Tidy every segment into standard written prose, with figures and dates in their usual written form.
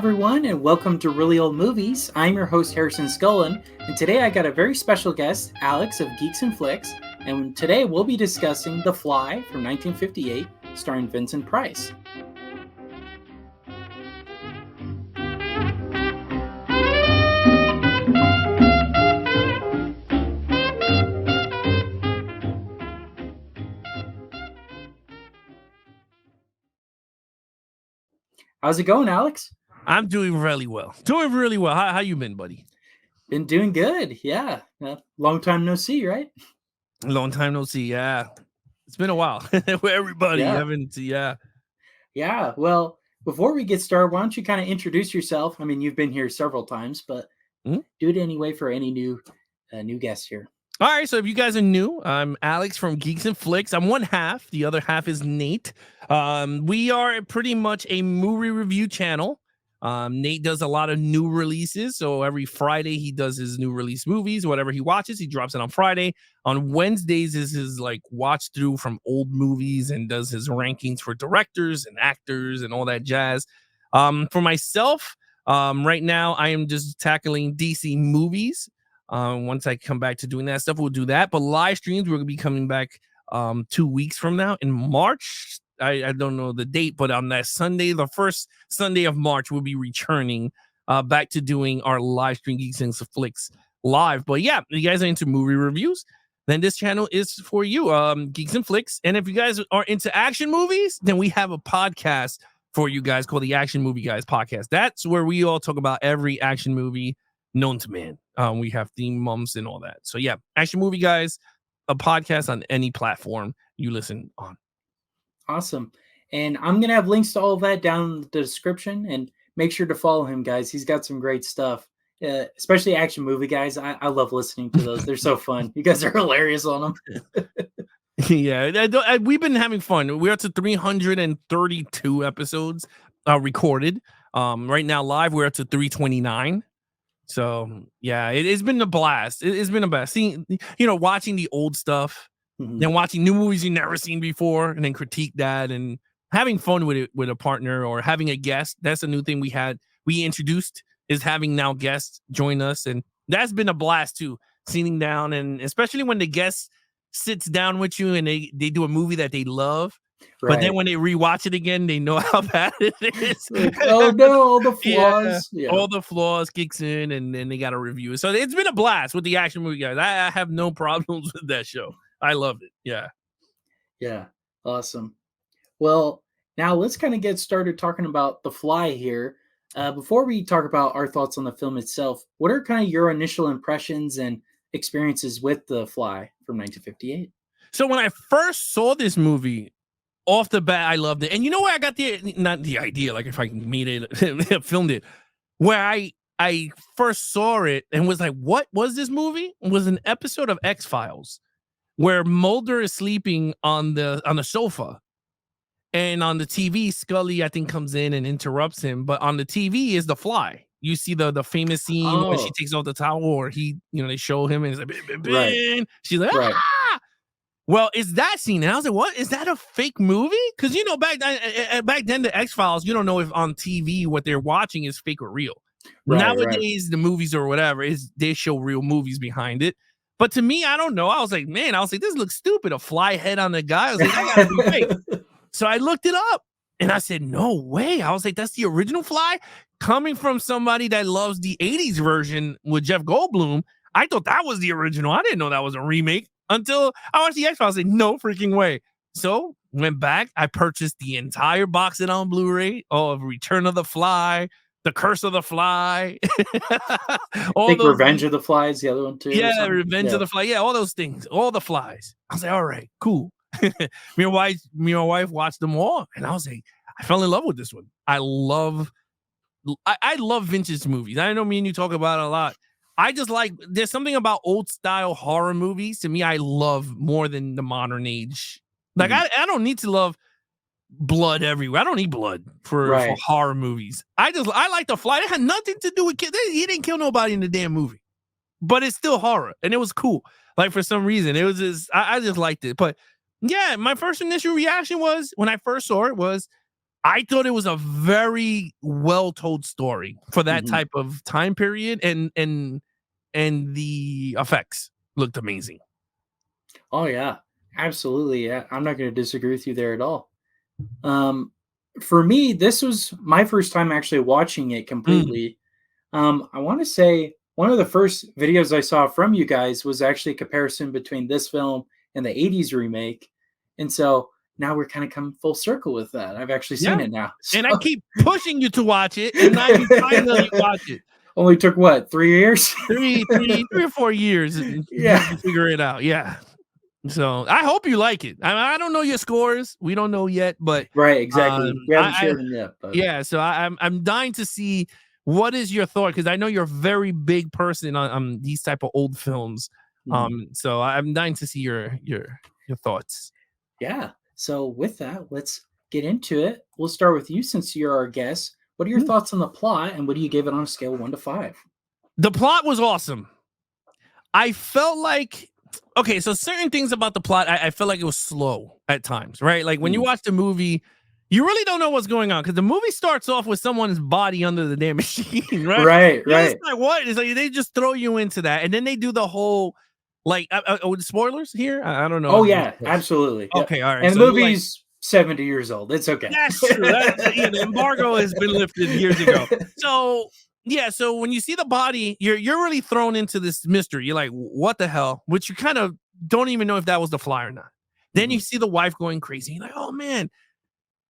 everyone, and welcome to Really Old Movies. I'm your host, Harrison Scullin, and today I got a very special guest, Alex of Geeks and Flix, and today we'll be discussing The Fly from 1958, starring Vincent Price. How's it going, Alex? I'm doing really well. How you been, buddy? Been doing good, yeah. Long time no see, right? Long time no see, yeah. It's been a while. For everybody, Yeah, well, before we get started, why don't you kind of introduce yourself? I mean, you've been here several times, but do it anyway for any new guests here. All right, so if you guys are new, I'm Alex from Geeks and Flix. I'm one half. The other half is Nate. We are pretty much a movie review channel. Nate does a lot of new releases, so every Friday he does his new release movies. Whatever he watches, he drops it on Friday. On Wednesdays is his watch through from old movies and does his rankings for directors and actors and all that jazz. For myself, right now I am just tackling DC movies. Once I come back to doing that stuff, we'll do that. But live streams, we're gonna be coming back 2 weeks from now in March. I don't know the date, but on that Sunday, the first Sunday of March, we'll be returning back to doing our live stream Geeks and Flix live. But yeah, if you guys are into movie reviews, then this channel is for you, Geeks and Flix. And if you guys are into action movies, then we have a podcast for you guys called the Action Movie Guys Podcast. That's where we all talk about every action movie known to man. We have theme months and all that. So yeah, Action Movie Guys, a podcast on any platform you listen on. Awesome. And I'm going to have links to all of that down in the description, and make sure to follow him, guys. He's got some great stuff, especially Action Movie Guys. I love listening to those. They're so fun. You guys are hilarious on them. Yeah, we've been having fun. We're up to 332 episodes recorded. Right now, live, we're up to 329. So yeah, it's been a blast. It's been a blast. Seeing, watching the old stuff, then watching new movies you've never seen before, and then critique that, and having fun with it with a partner or having a guest. That's a new thing we introduced, is having now guests join us, and that's been a blast too. Sitting down, and especially when the guest sits down with you and they do a movie that they love. Right. But then when they rewatch it again, they know how bad it is. Oh no, all the flaws. Yeah. All the flaws kicks in, and then they got to review it. So it's been a blast with the Action Movie Guys. I have no problems with that show. I loved it. Yeah. Awesome. Well, now let's kind of get started talking about The Fly here. Before we talk about our thoughts on the film itself, what are kind of your initial impressions and experiences with The Fly from 1958? So when I first saw this movie, off the bat, I loved it. And you know where I got not the idea, like if I made it, filmed it, where I first saw it and was like, what was this movie? It was an episode of X-Files where Mulder is sleeping on the sofa. And on the TV, Scully, I think, comes in and interrupts him. But on the TV is The Fly. You see the famous scene when she takes off the towel, or they show him and it's like, right. She's like, right. Ah! Well, it's that scene. And I was like, what? Is that a fake movie? Because, back then, the X-Files, you don't know if on TV what they're watching is fake or real. Right, nowadays, the movies or whatever, they show real movies behind it. But to me, I don't know. I was like, this looks stupid. A fly head on the guy. I was like, that gotta be fake. So I looked it up and I said, no way. I was like, that's the original Fly? Coming from somebody that loves the 80s version with Jeff Goldblum, I thought that was the original. I didn't know that was a remake until I watched the X-Files. I was like, no freaking way. So went back. I purchased the entire box set on Blu-ray of Return of the Fly, The Curse of the Fly. Revenge of the Fly is the other one too. Yeah, Revenge of the Fly. Yeah, all those things. All the Flies. I was like, all right, cool. me and my wife watched them all, and I was like, I fell in love with this one. I love vintage movies. I know me and you talk about it a lot. I just there's something about old style horror movies to me I love more than the modern age. I don't need to love blood everywhere. I don't need blood for horror movies. I like The Fly. It had nothing to do with kids. He didn't kill nobody in the damn movie, but it's still horror, and it was cool. For some reason, it was just I just liked it. But yeah, my first initial reaction was when I first saw it was, I thought it was a very well told story for that Mhm. type of time period, and the effects looked amazing. Oh yeah, absolutely. Yeah, I'm not going to disagree with you there at all. Um, for me, this was my first time actually watching it Mm, completely. I want to say one of the first videos I saw from you guys was actually a comparison between this film and the '80s remake, and so now we're kind of come full circle with that. I've actually seen yeah, it now. and I So keep pushing you to watch it, and now you finally watch it. only took what 3 years? 3 or 4 years, and Yeah, to figure it out. Yeah. So I hope you like it. I don't know your scores. We don't know yet, but right, exactly. We haven't I shared them yet, but yeah. So I'm dying to see what is your thought, because I know you're a very big person on these type of old films. mhm. So I'm dying to see your thoughts. Yeah. So with that, let's get into it. We'll start with you since you're our guest. What are your Mm. thoughts on the plot, and what do you give it on a scale of 1 to 5? The plot was awesome. I felt like okay, so certain things about the plot, I felt like it was slow at times, right? Like when you Mm. watch the movie, you really don't know what's going on because the movie starts off with someone's body under the damn machine, right? Right, You're just right. like, what? It's like they just throw you into that, and then they do the whole like, spoilers here. I don't know Oh if there's yeah, absolutely. Yep. okay, all right. And the So you're like, movie's 70 years old. It's okay. that's true. Yeah, the embargo has been lifted years ago. So yeah, so when you see the body, you're really thrown into this mystery. You're like, what the hell? Which you kind of don't even know if that was the fly or not. Then you Mhm. see the wife going crazy. You're like, oh man.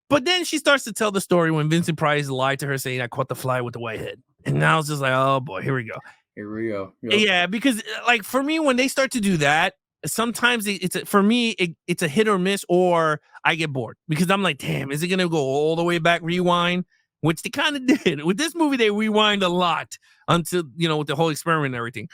But then she starts to tell the story when Vincent Price lied to her saying, I caught the fly with the white head. And now it's just like, oh boy, here we go. Here we go. Yep. Yeah, because like for me, when they start to do that, sometimes for me it's a hit or miss, or I get bored because I'm like, damn, is it gonna go all the way back, rewind? Which they kind of did with this movie. They rewind a lot until with the whole experiment and everything.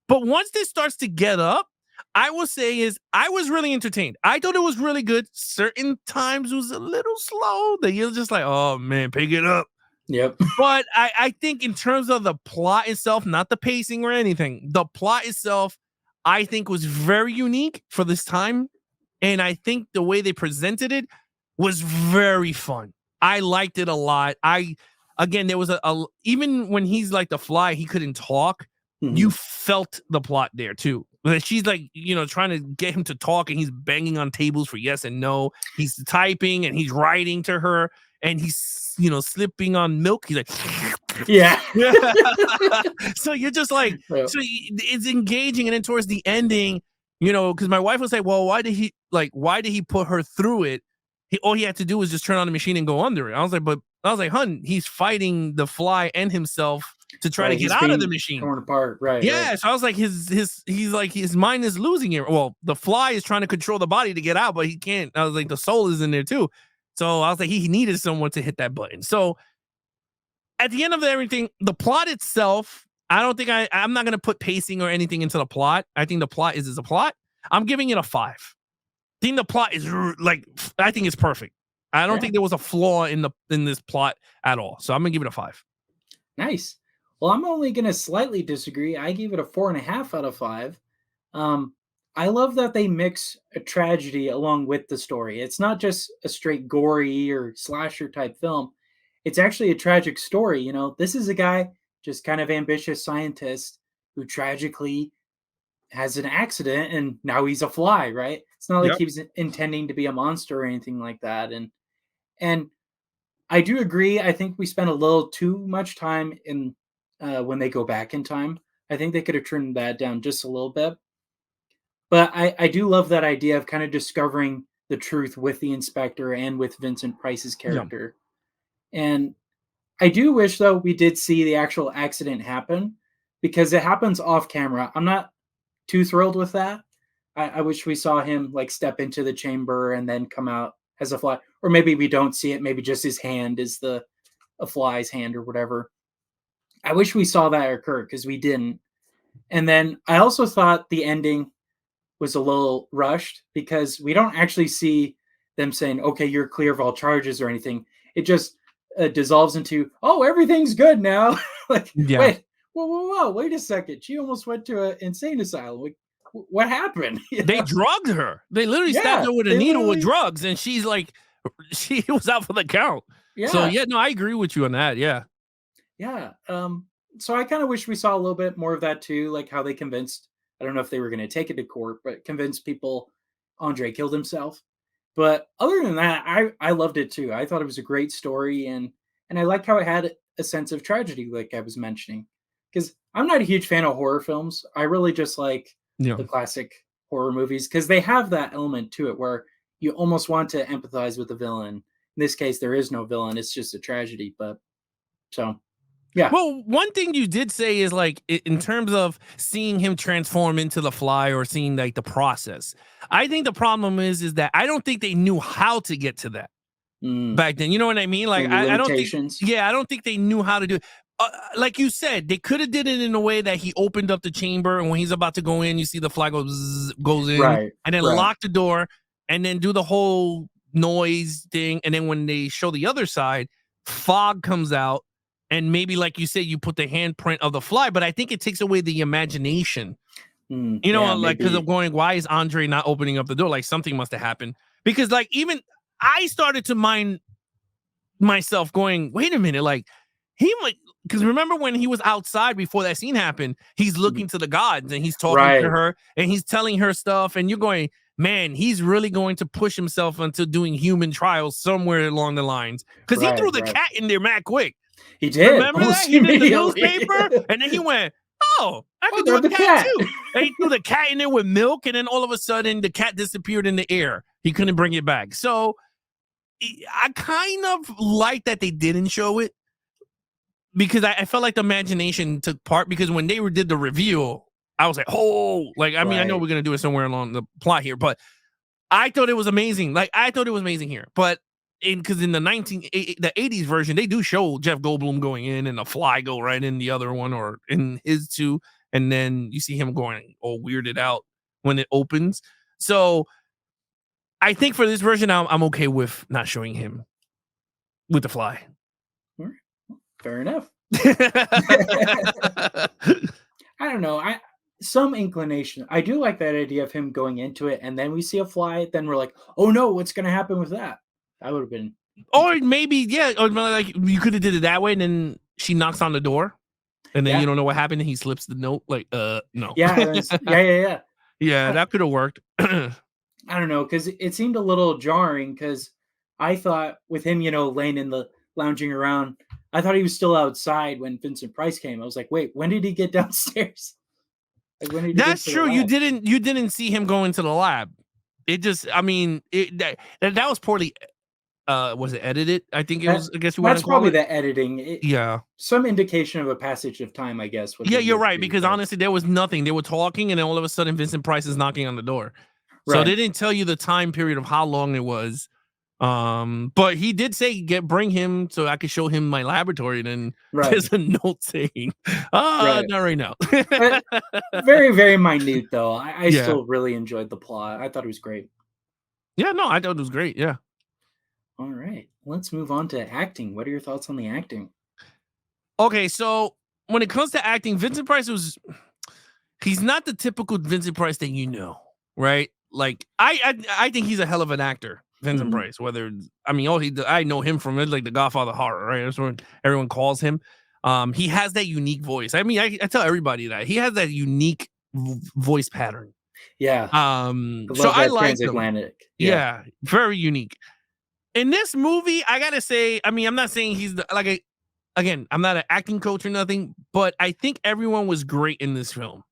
But once this starts to get up, I will say is I was really entertained. I thought it was really good. Certain times was a little slow. That you're just like, oh man, pick it up. Yep. But I think in terms of the plot itself, not the pacing or anything, the plot itself, I think was very unique for this time. And I think the way they presented it was very fun. I liked it a lot. Again, there was even when he's like the fly, he couldn't talk. You Mhm. felt the plot there too. She's like, trying to get him to talk, and he's banging on tables for yes and no. He's typing and he's writing to her, and he's, slipping on milk. He's like, Yeah. yeah. So you're just like, Yep. it's engaging. And then towards the ending, because my wife was like, well, why did he put her through it? All he had to do was just turn on the machine and go under it. I was like, hun, he's fighting the fly and himself to try to Right. get He's out of the being machine. torn apart. Right, right. Yeah, so I was like, he's like his mind is losing it. Well, the fly is trying to control the body to get out, but he can't. I was like, the soul is in there too. So I was like, he needed someone to hit that button. So at the end of everything, the plot itself, I don't think I'm not gonna put pacing or anything into the plot. I think the plot is a plot. I'm giving it a 5. I think the plot is like, I think it's perfect. I don't Yeah. think there was a flaw in this plot at all. So I'm gonna give it a 5. Nice. Well, I'm only going to slightly disagree. I gave it a 4.5 out of 5. Um, I love that they mix a tragedy along with the story. It's not just a straight gory or slasher type film. It's actually a tragic story. This is a guy, just kind of ambitious scientist, who tragically has an accident and now he's a fly, right? It's not like Yep. he was intending to be a monster or anything like that. And I do agree. I think we spent a little too much time in when they go back in time. I think they could have trimmed that down just a little bit. But I do love that idea of kind of discovering the truth with the inspector and with Vincent Price's Yeah. character. And I do wish though we did see the actual accident happen because it happens off camera. I'm not too thrilled with that. I wish we saw him like step into the chamber and then come out as a fly, or maybe we don't see it. Maybe just his hand is the a fly's hand or whatever. I wish we saw that occur because we didn't. And then I also thought the ending was a little rushed because we don't actually see them saying, "Okay, you're clear of all charges" or anything. It just dissolves into, "Oh, everything's good now." Like, Yeah. wait, whoa, wait a second. She almost went to an insane asylum. Like, what happened? They drugged her. They literally stabbed Yeah, her with a they needle with literally. drugs, and she's like she was out for the count. So Yeah, yeah, no, I agree with you on that. Yeah. yeah. So I kind of wish we saw a little bit more of that too, like how they convinced. I don't know if they were going to take it to court, but convinced people Andre killed himself. But other than that, I loved it too. I thought it was a great story, and I like how it had a sense of tragedy, like I was mentioning. Because I'm not a huge fan of horror films. I really just like Yeah. the classic horror movies because they have that element to it where you almost want to empathize with the villain. In this case, there is no villain; it's just a tragedy. But so, yeah. Well, one thing you did say is like in terms of seeing him transform into the Fly or seeing like the process. I think the problem is that I don't think they knew how to get to that Mm, back then. You know what I mean? Like maybe I don't think. limitations. Yeah, I don't think they knew how to do it. Like you said, they could have did it in a way that he opened up the chamber, and when he's about to go in, you see the Fly goes in, Right, and then right. lock the door, and then do the whole noise thing, and then when they show the other side, fog comes out, and maybe like you said, you put the handprint of the Fly, but I think it takes away the imagination. Mm, You know, yeah, like because of maybe. going, why is Andre not opening up the door? Like something must have happened. Because like even I started to mind myself going, wait a minute, like he might because remember when he was outside before that scene happened, he's Mhm. looking to the gods and he's talking to Right, her and he's telling her stuff, and you're going, man, he's really going to push himself into doing human trials somewhere along the lines. Because he right, threw the right. cat in there mad quick. He did Remember that? almost He did the immediately. newspaper, and then he went, "Oh, I I'll could do grab a the cat cat. too." And he threw the cat in there with milk, and then all of a sudden, the cat disappeared in the air. He couldn't bring it back. So I kind of like that they didn't show it because I felt like the imagination took part. Because when they did the reveal, I was like, "Oh, like I mean, I know Right. we're gonna do it somewhere along the plot here, but I thought it was amazing. Like I thought it was amazing here, but." Because in the 80s version, they do show Jeff Goldblum going in and the Fly go right in the other one or in his two, and then you see him going all weirded out when it opens. So I think for this version, I'm okay with not showing him with the Fly. All right. Fair enough. I don't know. I some inclination. I do like that idea of him going into it, and then we see a fly. Then we're like, "Oh no, what's going to happen with that?" That would have been Or interesting. maybe, yeah, or like you could have did it that way, and then she knocks on the door, and then Yeah, you don't know what happened, and he slips the note. Like, no. yeah, and yeah, yeah, yeah. Yeah, I, that could have worked. I don't know because it seemed a little jarring because I thought with him, laying in the lounging around, I thought he was still outside when Vincent Price came. I was like, wait, when did he get downstairs? Like when did he get That's to the true. You lab? didn't you didn't see him go into the lab. It just, I mean, that was poorly was it edited? I think it That was, I guess you want that's to call probably it. the editing. Yeah. Some indication of a passage of time, I guess, would Yeah, lead me you're to right, believe, because but honestly there was nothing. They were talking and then all of a sudden Vincent Price is knocking on the door. So right, they didn't tell you the time period of how long it was. But he did say bring him so I could show him my laboratory. And then right, there's a note saying, right. not right now. But very, very minute though. I Yeah. still really enjoyed the plot. I thought it was great. Yeah, no, I thought it was great. Yeah. All right, let's move on to acting. What are your thoughts on the acting? Okay, so when it comes to acting, Vincent Price was he's not the typical Vincent Price that you know, right? Like I think he's a hell of an actor, Vincent Mhm. Price. Whether I mean, I know him from like the Godfather horror, right? That's what everyone calls him. He has that unique voice. I mean, I tell everybody that he has that unique voice pattern. Yeah, I So love I that like him. transatlantic. Yeah. Yeah, very unique. In this movie, I gotta say, I mean, I'm not saying he's again, I'm not an acting coach or nothing, but I think everyone was great in this film,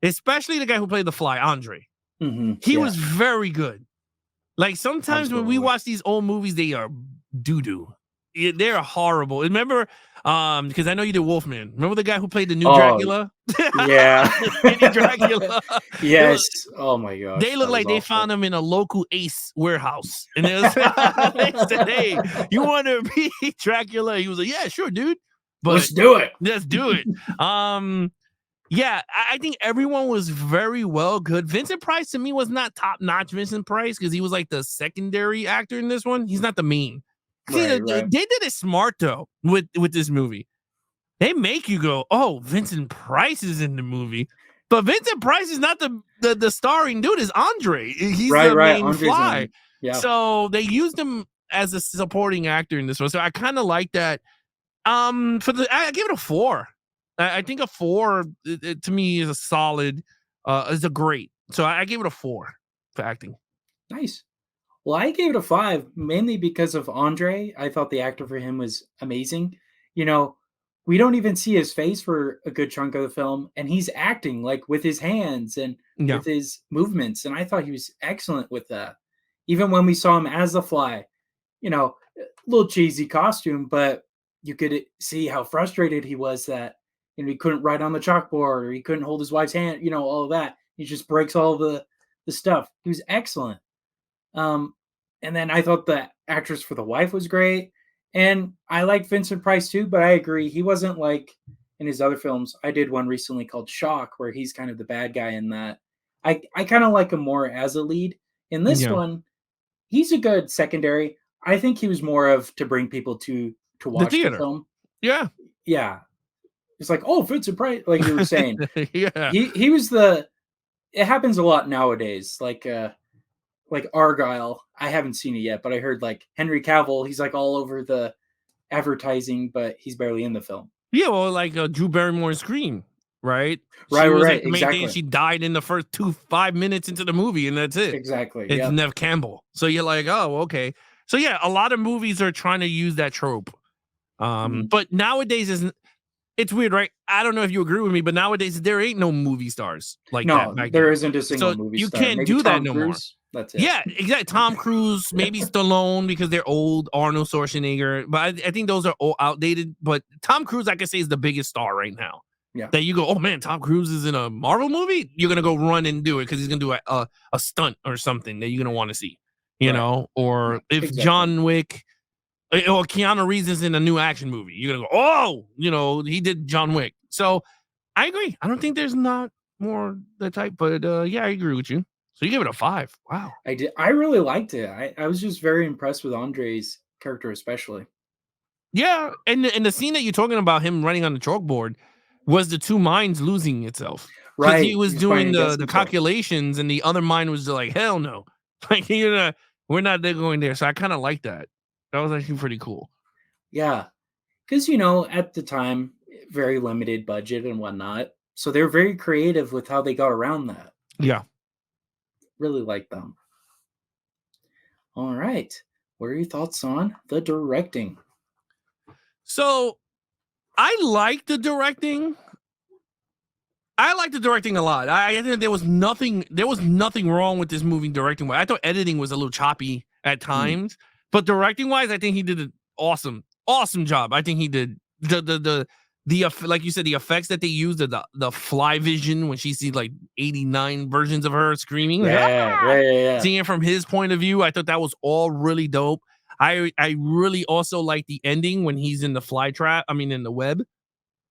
especially the guy who played the Fly, Andre. He Yeah, was very good. Like sometimes when we absolutely. watch these old movies, they are doo doo. They're horrible. Remember, because I know you did Wolfman. Remember the guy who played the new Oh, Dracula, yeah. the skinny Dracula. It Yes. was, Oh my they gosh, look that was like they awful. found him in a local Ace warehouse, and they said, "Hey, you want to be Dracula?" He was like, "Yeah, sure, dude." But Let's do it. let's do it. Yeah, I think everyone was very well good. Vincent Price to me was not top notch Vincent Price because he was like the secondary actor in this one. He's not the main. See, Right, right. they did it smart though with this movie. They make you go, "Oh, Vincent Price is in the movie," but Vincent Price is not the starring dude. Is Andre? He's Right, the right. main Andre's Fly. in. Yeah. So they used him as a supporting actor in this one. So I kind of like that. I give it a 4. I think a 4 to me is a solid, is a great. So I gave it a 4 for acting. Nice. Well, I gave it a 5 mainly because of Andre. I thought the actor for him was amazing. You know, we don't even see his face for a good chunk of the film, and he's acting like with his hands and Yeah, with his movements, and I thought he was excellent with that. Even when we saw him as the Fly, a little cheesy costume, but you could see how frustrated he was that he couldn't write on the chalkboard or he couldn't hold his wife's hand, all of that. He just breaks all the stuff. He was excellent. Um, and then I thought the actress for the wife was great. And I like Vincent Price too, but I agree. He wasn't like in his other films. I did one recently called Shock, where he's kind of the bad guy in that. I kind of like him more as a lead. In this yeah. one, he's a good secondary. I think he was more of to bring people to The watch the theater. film. Yeah, Yeah. It's like, oh, Vincent Price, like you were saying. yeah. He was the it happens a lot nowadays. Like Argyle. I haven't seen it yet, but I heard like Henry Cavill, he's like all over the advertising, but he's barely in the film. Yeah, well, like Drew Barrymore's Scream, right? Right, She right, was like right. the main thing, and Exactly. she died in the first 5 minutes into the movie, and that's it. Exactly. It's Yep. Nev Campbell. So you're like, oh, okay. So yeah, a lot of movies are trying to use that trope. Mhm. But nowadays it's weird, right? I don't know if you agree with me, but nowadays there ain't no movie stars like that No, back there then. isn't a single So movie you star. can't Maybe do that Tom no more. Cruise. That's it. Yeah, exactly. Tom Cruise, maybe Stallone because they're old, Arnold Schwarzenegger, but I think those are all outdated. But Tom Cruise, I can say, is the biggest star right now. Yeah. That you go, oh man, Tom Cruise is in a Marvel movie. You're gonna go run and do it because he's gonna do a stunt or something that you're gonna want to see, Right. Yeah. Or if Exactly. John Wick or Keanu Reeves is in a new action movie, you're gonna go, oh, he did John Wick. So I agree. I don't think there's not more the type, but yeah, I agree with you. So you give it a 5. Wow. I did. I really liked it. I was just very impressed with Andre's character, especially. Yeah, and the scene that you're talking about, him running on the chalkboard, was the two minds losing itself because he Right. was He's fighting doing the against the himself. calculations, and the other mind was like, hell no, like we're not going there. So I kind of like that. That was actually pretty cool. Yeah. Because, at the time, very limited budget and whatnot. So they're very creative with how they got around that. Yeah. Really like them. All right. What are your thoughts on the directing? So I like the directing. I like the directing a lot. I think there was nothing wrong with this movie directing wise. I thought editing was a little choppy at Mm, times, but directing wise, I think he did an awesome job. I think he did like you said, the effects that they used, the fly vision when she sees like 89 versions of her screaming, like, yeah, ah! yeah, yeah, yeah. Seeing it from his point of view, I thought that was all really dope. I really also like the ending when he's in the fly trap. I mean, in the web,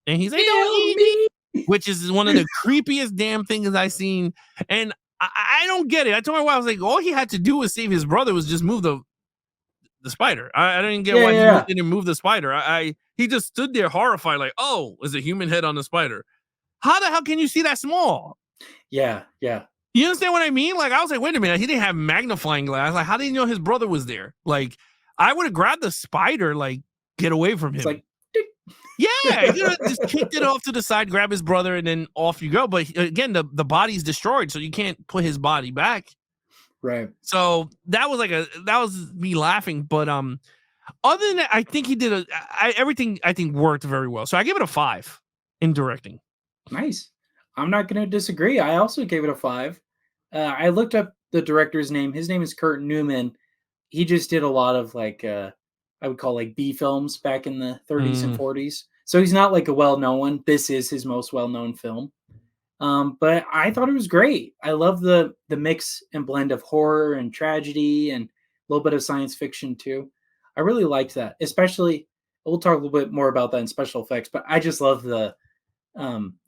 and he's like, "Don't Help eat me," me. which is one of the creepiest damn things I've seen. And I don't get it. I told my wife, I was like, all he had to do was save his brother was just move the spider. I didn't get Yeah, why he yeah, didn't move the spider. He just stood there horrified, like, oh, there's a human head on the spider. How the hell can you see that small? yeah, yeah. You understand what I mean? Like, I was like, wait a minute, he didn't have magnifying glass. Like, how did he know his brother was there? Like, I would have grabbed the spider, like, get away from It's him. like, tick. Yeah, just kicked it off to the side, grab his brother, and then off you go. But again, the body's destroyed, so you can't put his body back. Right. So that was me laughing. But other than that, I think he did everything I think worked very well. So I give it a 5 in directing. Nice. I'm not going to disagree. I also gave it a 5. I looked up the director's name. His name is Kurt Newman. He just did a lot of like I would call like B films back in the 30s and Mm, 40s. So he's not like a well-known one. This is his most well-known film. But I thought it was great. I love the mix and blend of horror and tragedy and a little bit of science fiction too. I really liked that, especially we'll talk a little bit more about that in special effects, but I just love the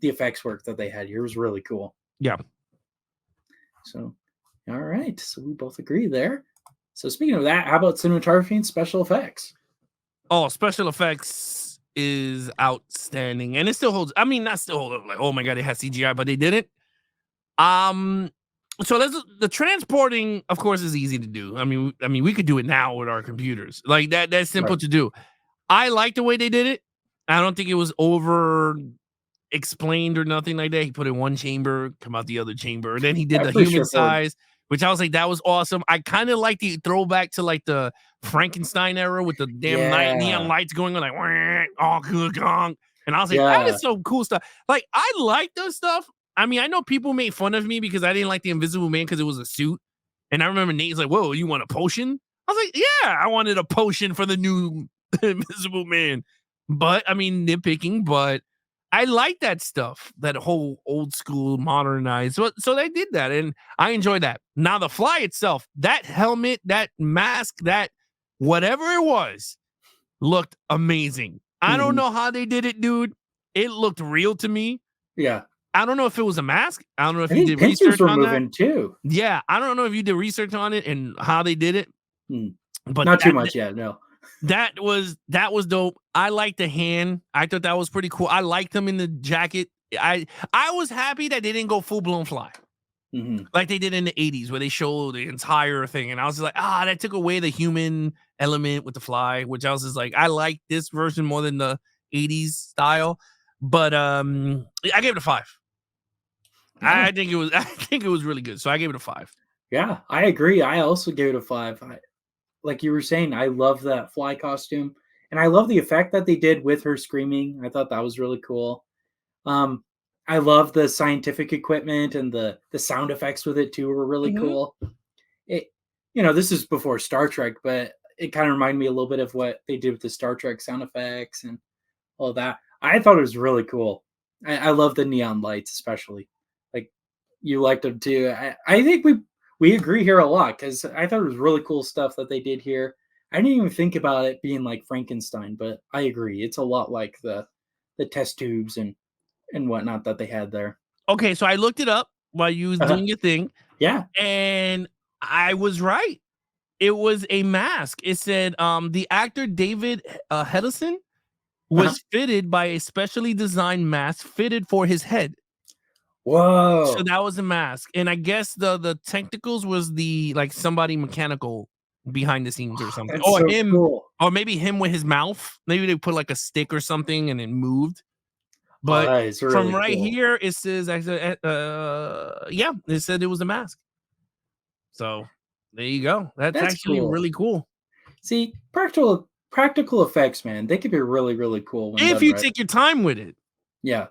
effects work that they had here. It was really cool. yeah. So all right. So we both agree there. So speaking of that, how about cinematography and special effects? Oh, special effects is outstanding, and it still holds. I mean, not still hold up, like, oh my god, it has CGI, but they didn't. Um, so that's the transporting, of course, is easy to do. I mean, we could do it now with our computers. Like that. That's simple Right. to do. I like the way they did it. I don't think it was over explained or nothing like that. He put in one chamber, come out the other chamber, and then he did Yeah, the pretty human straightforward. size, which I was like, that was awesome. I kind of like the throwback to like the Frankenstein era with the damn night neon Yeah. lights going on, like oh good gong. And I was like, that Yeah. is some cool stuff. Like I like those stuff. I mean, I know people made fun of me because I didn't like the Invisible Man because it was a suit. And I remember Nate's like, "Whoa, you want a potion?" I was like, "Yeah, I wanted a potion for the new Invisible Man." But I mean, nitpicking, but I like that stuff, that whole old school modernized. So they did that, and I enjoy that. Now the fly itself, that helmet, that mask, that whatever it was, looked amazing. I don't Mhm. know how they did it, dude. It looked real to me. Yeah. I don't know if it was a mask. I don't know if I you think did pincers research were on that. moving too. Yeah, I don't know if you did research on it and how they did it, Mm. but Not too that much, yeah, no. that was dope. I like the hand. I thought that was pretty cool. I liked them in the jacket. I was happy that they didn't go full blown fly Mhm. like they did in the 80s where they showed the entire thing. And I was just like, that took away the human element with the fly, which I was just like, I like this version more than the 80s style. But I gave it a 5. Yeah. I think it was really good. So I gave it a 5. Yeah, I agree. I also gave it a 5. Like you were saying, I love that fly costume, and I love the effect that they did with her screaming. I thought that was really cool. Um, I love the scientific equipment and the sound effects with it too were really Mhm. cool. It this is before Star Trek, but it kind of reminded me a little bit of what they did with the Star Trek sound effects and all that. I thought it was really cool. I love the neon lights, especially. Like you liked them too. I think we agree here a lot because I thought it was really cool stuff that they did here. I didn't even think about it being like Frankenstein, but I agree. It's a lot like the test tubes and whatnot that they had there. Okay, so I looked it up while you was Uh-huh. doing your thing, Yeah. and I was right. It was a mask. It said, the actor David Hedison Uh-huh. was fitted by a specially designed mask fitted for his head. So Whoa. that was a mask, and I guess the tentacles was the like somebody mechanical behind the scenes or something, That's so cool. or maybe him with his mouth. Maybe they put like a stick or something and it moved. Oh, But that is from really right cool. here, it says actually, yeah, it said it was a mask. So there you go. That's That's actually cool. really cool. See, practical effects, man, they could be really, really cool when If done you right. take your time with it. Yeah.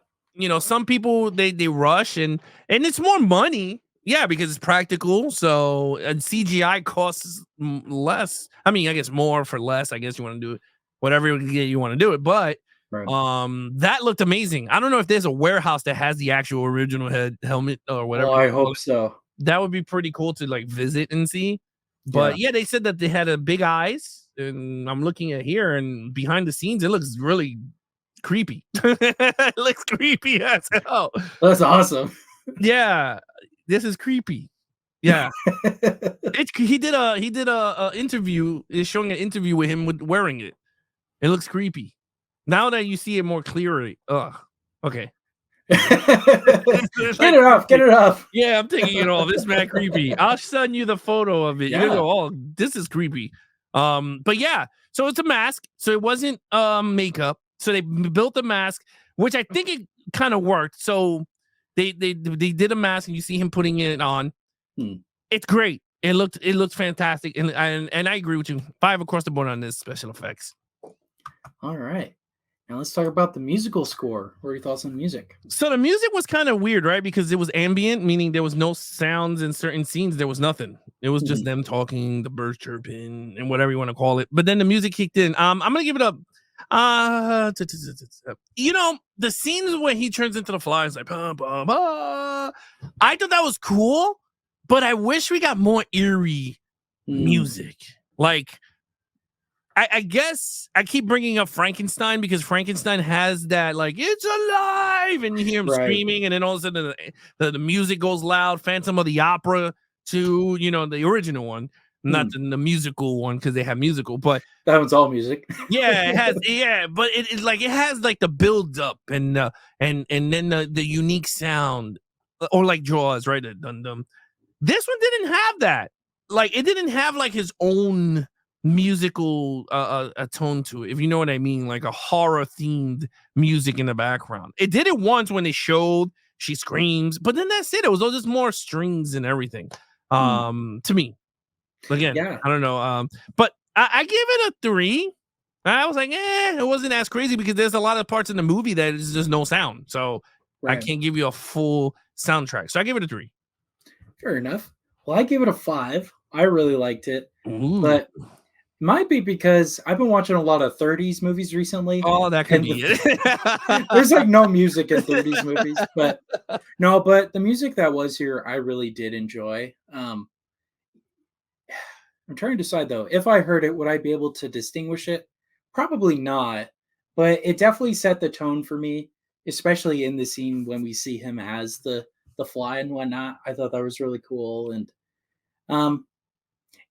Some people they rush and it's more money. Yeah, because it's practical. So and CGI costs less. I mean, I guess more for less. I guess you want to do it whatever you want to do it, but Right. that looked amazing. I don't know if there's a warehouse that has the actual original helmet or Oh, whatever you I call hope it. so. That would be pretty cool to like visit and see. But Yeah. yeah, they said that they had a big eyes, and I'm looking at here, and behind the scenes, it looks really creepy. It looks creepy as hell. That's awesome. Yeah, this is creepy. Yeah, he did a interview. Is showing an interview with him with wearing it. It looks creepy. Now that you see it more clearly, okay. Get It's like it off, get creepy. it off. Yeah, I'm taking it off. This is mad creepy. I'll send you the photo of it. You're gonna Yeah. go, oh, this is creepy. But yeah, so it's a mask. So it wasn't makeup. So they built a mask, which I think it kind of worked. So they did a mask, and you see him putting it on. Hmm. It's great. It looked fantastic, and I agree with you. 5 across the board on this special effects. All right. Now let's talk about the musical score. What are your thoughts on the music? So the music was kind of weird, right? Because it was ambient, meaning there was no sounds in certain scenes. There was nothing. It was just Mhm. them talking, the birds chirping, and whatever you want to call it. But then the music kicked in. I'm gonna give it up. The scenes where he turns into the fly is like, bah, bah, bah. I thought that was cool, but I wish we got more eerie Mm, music. Like I guess I keep bringing up Frankenstein because Frankenstein has that like it's alive, and you hear him right. screaming, and then all of a sudden the music goes loud. Phantom of the Opera to the original one, not Hmm. the musical one because they have musical, but That one's all music. yeah, but it has like the build up and then the unique sound or like Jaws, right? The dun dum. This one didn't have that. Like, it didn't have like his own musical a tone to it, if you know what I mean, like a horror themed music in the background. It did it once when they showed she screams, but then that's it. It was all just more strings and everything. To me, again, Yeah, I don't know. But I gave it a 3. I was like, it wasn't as crazy because there's a lot of parts in the movie that is just no sound, so I right. can't give you a full soundtrack. So I give it a 3. Fair enough. Well, I give it a 5. I really liked it, Ooh. but might be because I've been watching a lot of 30s movies recently, Oh, that could and be it. there's like no music in 30s movies, but no, but the music that was here, I really did enjoy. I'm trying to decide though, if I heard it, would I be able to distinguish it? Probably not, but it definitely set the tone for me, especially in the scene when we see him as the fly and whatnot. I thought that was really cool, and um,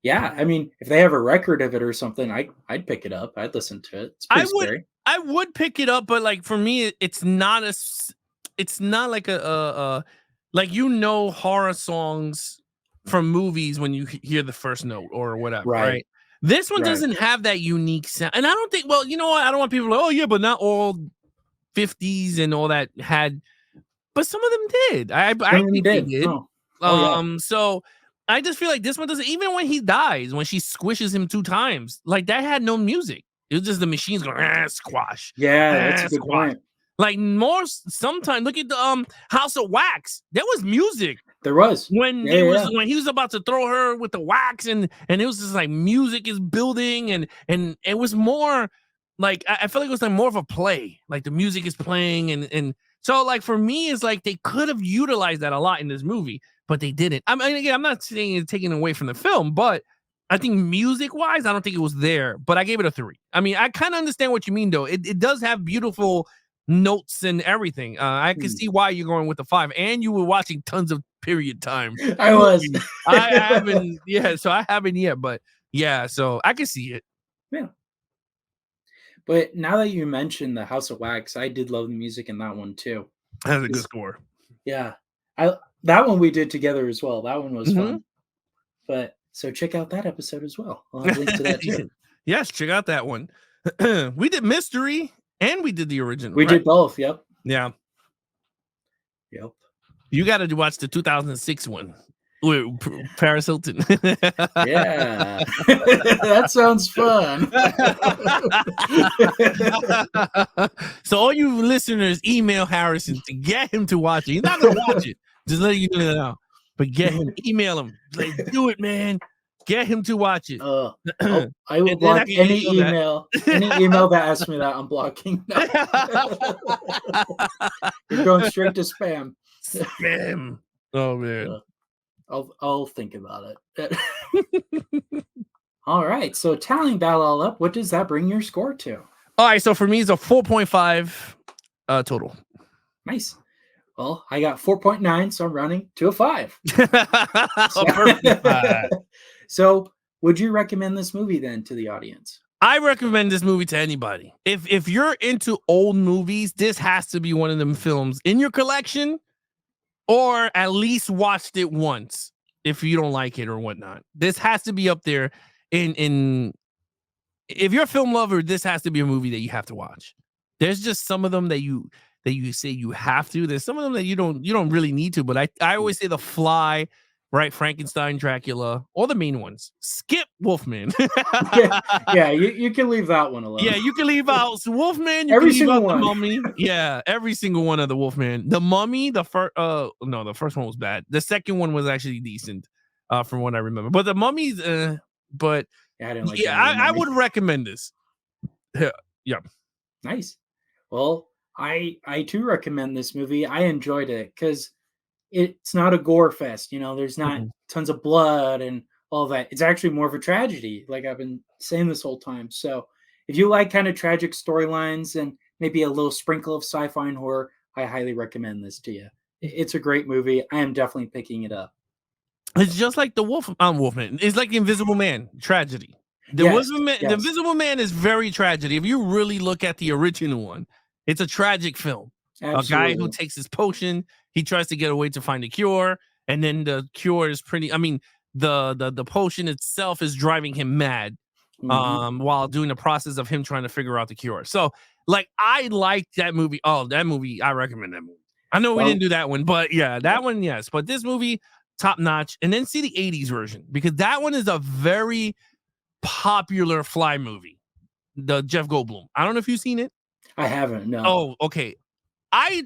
yeah, I mean, if they have a record of it or something, I'd pick it up. I'd listen to it. It's I pretty would scary. I would pick it up, but like for me, it's not like a like horror songs from movies when you hear the first note or whatever, Right, right? This one right. doesn't have that unique sound, and I don't think. Well, you know what? I don't want people to, oh yeah, but not all 50s and all that had, but some of them did. I Some of them think they did. did. Oh yeah. So I just feel like this one doesn't. Even when he dies, when she squishes him 2 times, like that had no music. It was just the machines going squash, Yeah, that's a good squash. point. Like more sometimes. Look at the House of Wax. There was music There was. when Yeah, yeah, yeah. when he was about to throw her with the wax, and it was just like music is building, and it was more like I feel like it was like more of a play. Like the music is playing, and so like for me, it's like they could have utilized that a lot in this movie, but they didn't. I mean, again, I'm not saying it's taking away from the film, but I think music wise, I don't think it was there. But I gave it a 3. I mean, I kind of understand what you mean, though. It does have beautiful notes and everything. I can Hmm. see why you're going with the 5, and you were watching tons of period time I was. movies. I haven't, yeah, so I haven't yet, but yeah, so I can see it. Yeah. But now that you mentioned the House of Wax, I did love the music in that one too. That's a good 'Cause- score. Yeah. I that one we did together as well. That one was Mhm. fun. But so check out that episode as well. I'll have links to that too. Yes, check out that one. We did mystery and we did the original, We right? did both. Yep. Yeah, Yep. you got to watch the 2006 one with Paris Hilton. Yeah. That sounds fun. So all you listeners, email Harrison to get him to watch it. He's not gonna watch it. Just letting you know now. But get him, email him. Like, do it, man. Get him to watch it. I will And then block I can any email that. email that asks me that. I'm blocking. No. You're going straight to spam. Spam. Oh man. I'll think about it. All right. So tallying that all up, what does that bring your score to? All right. So for me, it's a 4.5 total. Nice. Well, I got 4.9, so I'm running to a 5. A perfect 5. So, would you recommend this movie then to the audience? I recommend this movie to anybody. If you're into old movies, this has to be one of them films in your collection, or at least watched it once if you don't like it or whatnot. This has to be up there in if you're a film lover, this has to be a movie that you have to watch. There's just some of them that you say you have to. There's some of them that you don't really need to, but I always say The Fly, right? Frankenstein, Dracula, all the main ones. Skip Wolfman. Yeah, you can leave that one alone. Yeah, you can leave out Wolfman. You Every can leave single out one. The Mummy. Yeah, every single one of the Wolfman. The Mummy, the first no, the first one was bad. The second one was actually decent, from what I remember. But the Mummy's but Yeah, I didn't like yeah, any of the I Mummy. would recommend this. Yeah. Nice. Well, I too recommend this movie. I enjoyed it because it's not a gore fest. There's not Mhm. tons of blood and all that. It's actually more of a tragedy, like I've been saying this whole time. So if you like kind of tragic storylines and maybe a little sprinkle of sci-fi and horror, I highly recommend this to you. It's a great movie. I am definitely picking it up. It's just like the Wolfman. It's like the Invisible Man tragedy. Yes, The yes, Invisible Man is very tragedy. If you really look at the original one, it's a tragic film. A guy who absolutely. takes his potion, he tries to get away to find a cure, and then the cure is pretty. I mean, the potion itself is driving him mad, Hmm. while doing the process of him trying to figure out the cure. So, like, I like that movie. Oh, that movie, I recommend that movie. I know we didn't Well, do that one, but yeah, that one, yes. But this movie, top notch. And then see the 80s version, because that one is a very popular Fly movie. The Jeff Goldblum. I don't know if you've seen it. I haven't. No. Oh, okay. I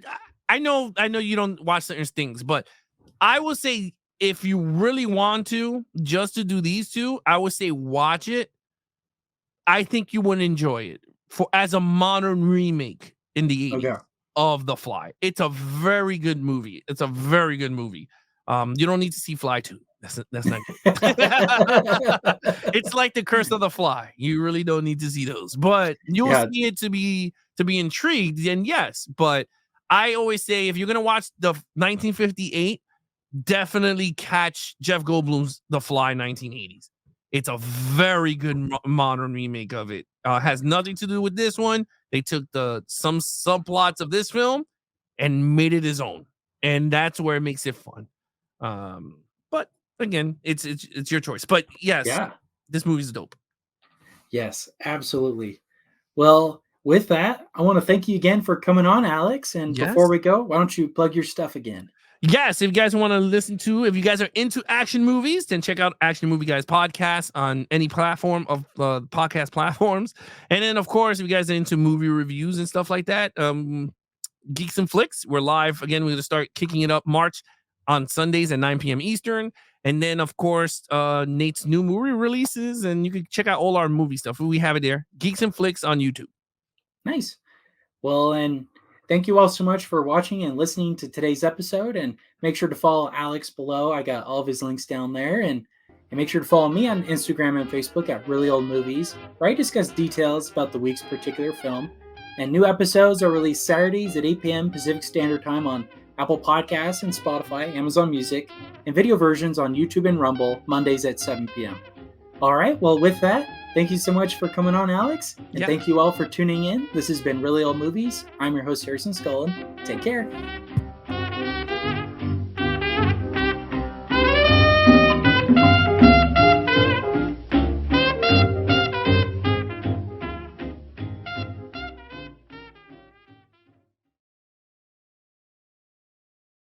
I know you don't watch certain things, but I would say if you really want to, just to do these two, I would say watch it. I think you would enjoy it for as a modern remake in the Okay. 80s of The Fly. It's a very good movie. It's a very good movie. You don't need to see Fly 2. That's not good. It's like The Curse of the Fly. You really don't need to see those, but you'll Yeah. see it to be intrigued. Then yes, but I always say if you're gonna watch the 1958, definitely catch Jeff Goldblum's The Fly 1980s. It's a very good modern remake of it. Has nothing to do with this one. They took some subplots of this film and made it his own, and that's where it makes it fun. But again, it's your choice. But yes, Yeah. this movie's dope. Yes, absolutely. Well, with that, I want to thank you again for coming on, Alex. And before Yes. we go, why don't you plug your stuff again? Yes, if you guys want to listen to, if you guys are into action movies, then check out Action Movie Guys podcast on any platform of podcast platforms. And then, of course, if you guys are into movie reviews and stuff like that, Geeks and Flix, we're live again. We're going to start kicking it up March on Sundays at 9 p.m. Eastern. And then, of course, Nate's new movie releases, and you can check out all our movie stuff. We have it there, Geeks and Flix on YouTube. Nice. Well, and thank you all so much for watching and listening to today's episode. And make sure to follow Alex below. I got all of his links down there. And make sure to follow me on Instagram and Facebook at Really Old Movies, where I discuss details about the week's particular film. And new episodes are released Saturdays at 8 p.m. Pacific Standard Time on Apple Podcasts and Spotify, Amazon Music, and video versions on YouTube and Rumble Mondays at 7 p.m. All right. Well, with that, thank you so much for coming on, Alex. And thank you all for tuning in. This has been Really Old Movies. I'm your host, Harrison Scullin. Take care.